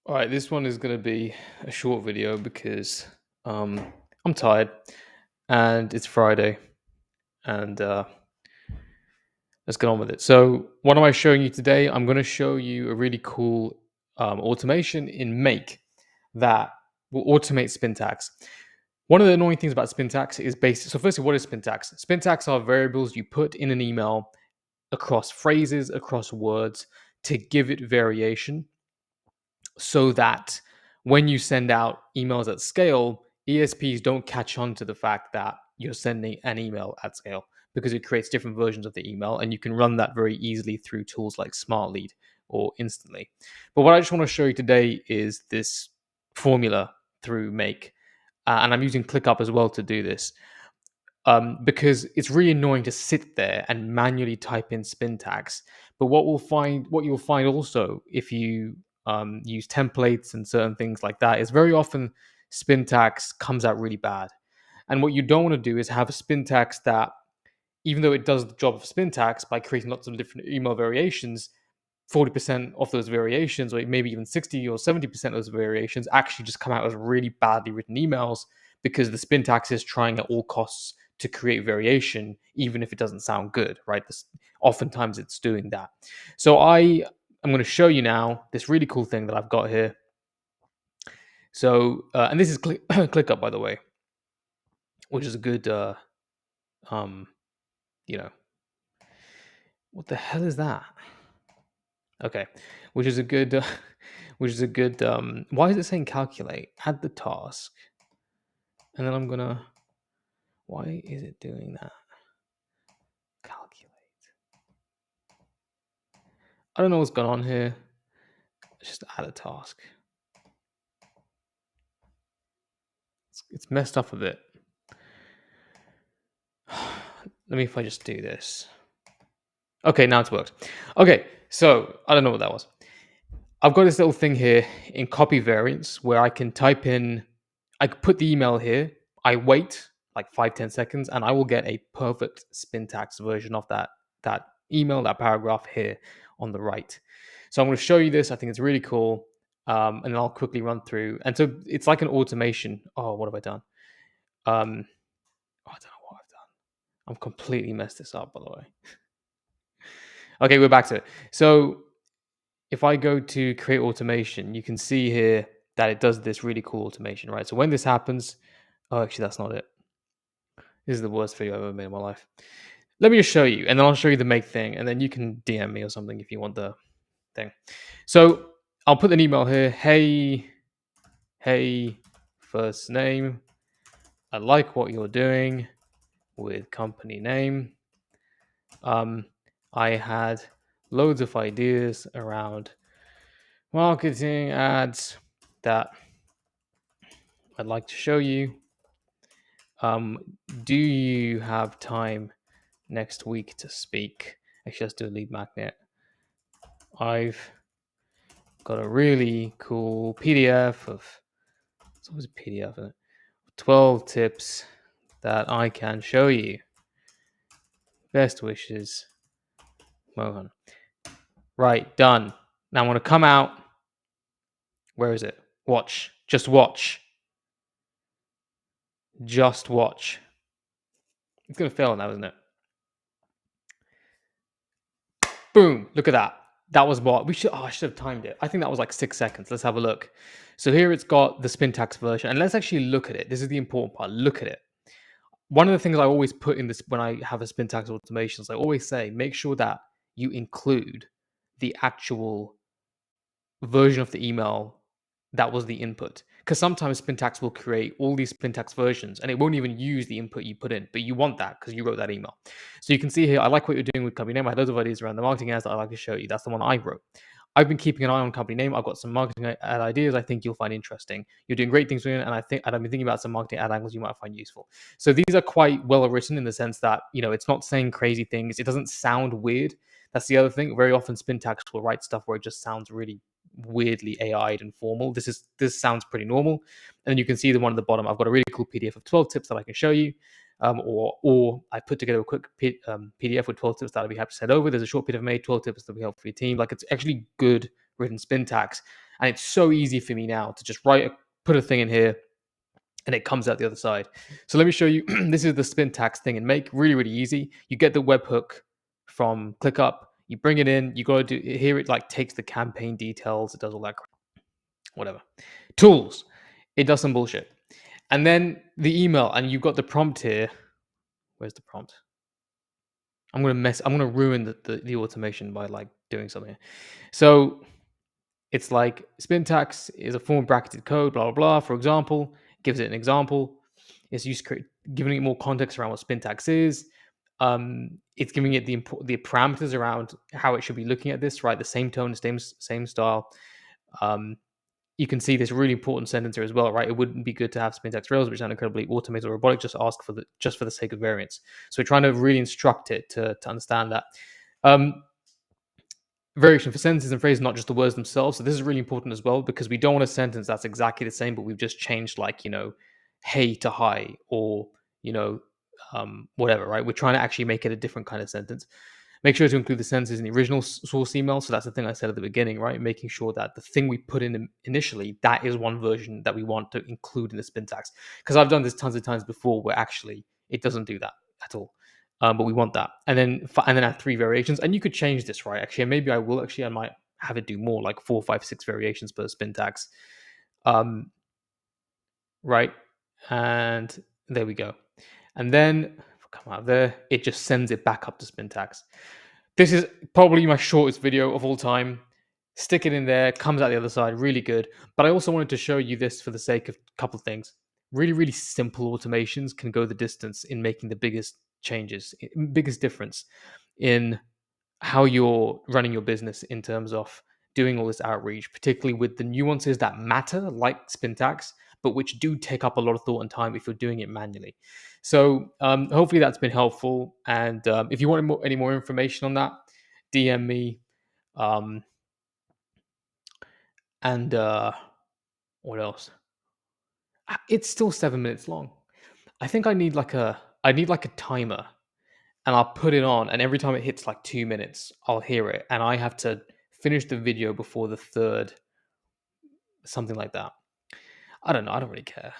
All right, this one is going to be a short video because I'm tired and it's Friday and let's get on with it. So, what am I showing you today? I'm going to show you a really cool automation in Make that will automate spin tags. One of the annoying things about spin tags is based. So, firstly, what is spin tags? Spin tags are variables you put in an email across phrases, across words to give it variation so that when you send out emails at scale, ESPs don't catch on to the fact that you're sending an email at scale because it creates different versions of the email, and you can run that very easily through tools like SmartLead or Instantly. But what I just want to show you today is this formula through Make, and I'm using ClickUp as well to do this. Because it's really annoying to sit there and manually type in spin tags. But what you'll find also if you use templates and certain things like that is very often spin tags comes out really bad. And what you don't want to do is have a spin tags that, even though it does the job of spin tags by creating lots of different email variations, 40% of those variations, or maybe even 60 or 70% of those variations, actually just come out as really badly written emails because the spin tags is trying at all costs to create variation, even if it doesn't sound good, right? Oftentimes it's doing that. So I'm going to show you now this really cool thing that I've got here. So, and this is ClickUp, by the way, which is a good, you know, what the hell is that? Okay, which is a good, why is it saying calculate? Add the task. And then I'm gonna, why is it doing that? Calculate. I don't know what's going on here. Just add a task. It's messed up a bit. Let me, if I just do this. Okay, now it's worked. Okay, so I don't know what that was. I've got this little thing here in copy variants where I can type in, I could put the email here. I wait like 5-10 seconds and I will get a perfect spin tags version of that email, that paragraph here on the right. So I'm going to show you this. I think it's really cool. And then I'll quickly run through. And so it's like an automation. Oh, what have I done? I don't know what I've done. I'm completely messed this up, by the way. Okay, we're back to it. So if I go to create automation, you can see here that it does this really cool automation, right? So when this happens, oh, actually, that's not it. This is the worst video I've ever made in my life. Let me just show you, and then I'll show you the make thing, and then you can DM me or something if you want the thing. So I'll put an email here. Hey, first name. I like what you're doing with company name. I had loads of ideas around marketing ads that I'd like to show you. Do you have time next week to speak? Actually, let's do a lead magnet. I've got a really cool PDF of, it's always a PDF, isn't it? 12 tips that I can show you. Best wishes, Mohan. Right, done. Now I'm going to come out. Where is it? Watch. Just watch. Just watch. It's going to fail now, isn't it? Boom. Look at that. That was what we should. Oh, I should have timed it. I think that was like 6 seconds. Let's have a look. So here it's got the spin tags version, and let's actually look at it. This is the important part. Look at it. One of the things I always put in this when I have a spin tags automation is I always say, make sure that you include the actual version of the email that was the input. Because sometimes spin tags will create all these spin tags versions and it won't even use the input you put in, but you want that because you wrote that email. So you can see here, I like what you're doing with company name. I had loads of ideas around the marketing ads that I'd like to show you. That's the one I wrote. I've been keeping an eye on company name. I've got some marketing ad ideas I think you'll find interesting. You're doing great things with it, and I've been thinking about some marketing ad angles you might find useful. So these are quite well written in the sense that, it's not saying crazy things. It doesn't sound weird. That's the other thing. Very often spin tags will write stuff where it just sounds really weirdly AI'd and formal. This sounds pretty normal. And then you can see the one at the bottom. I've got a really cool PDF of 12 tips that I can show you. Or I put together a quick PDF with 12 tips that I'd be happy to send over. There's a short PDF made, 12 tips that will help for your team. Like, it's actually good written spin tags. And it's so easy for me now to just put a thing in here, and it comes out the other side. So let me show you. This is the Spintax thing in Make. Really, really easy. You get the webhook from ClickUp. You bring it in. You got to do here. It like takes the campaign details. It does all that crap. Whatever. Tools. It does some bullshit. And then the email, and you've got the prompt here. Where's the prompt? I'm gonna ruin the automation by like doing something. So it's like Spintax is a form of bracketed code, blah blah blah. For example, gives it an example. It's giving it more context around what Spintax is. It's giving it the parameters around how it should be looking at this, right? The same tone, same style. You can see this really important sentence here as well, right? It wouldn't be good to have Spintax Rails, which sound incredibly automated or robotic, just ask for the sake of variance. So we're trying to really instruct it to understand that. Variation for sentences and phrases, not just the words themselves. So this is really important as well, because we don't want a sentence that's exactly the same, but we've just changed like, hey to hi, or, whatever, right? We're trying to actually make it a different kind of sentence. Make sure to include the sentences in the original source email. So that's the thing I said at the beginning, right? Making sure that the thing we put in initially, that is one version that we want to include in the Spintax. Because I've done this tons of times before where actually it doesn't do that at all. But we want that. And then add 3 variations. And you could change this, right? Actually, maybe I will. Actually, I might have it do more, like 4, 5, 6 variations per Spintax. Right? And there we go. And then come out of there, it just sends it back up to Spintax. This is probably my shortest video of all time. Stick it in there, comes out the other side, really good. But I also wanted to show you this for the sake of a couple of things. Really, really simple automations can go the distance in making the biggest changes, biggest difference in how you're running your business in terms of doing all this outreach, particularly with the nuances that matter, like Spintax, but which do take up a lot of thought and time if you're doing it manually. So hopefully that's been helpful. And if you want any more information on that, DM me. And what else? It's still 7 minutes long. I think I need like a timer, and I'll put it on, and every time it hits like 2 minutes, I'll hear it, and I have to finish the video before the third, something like that. I don't know. I don't really care.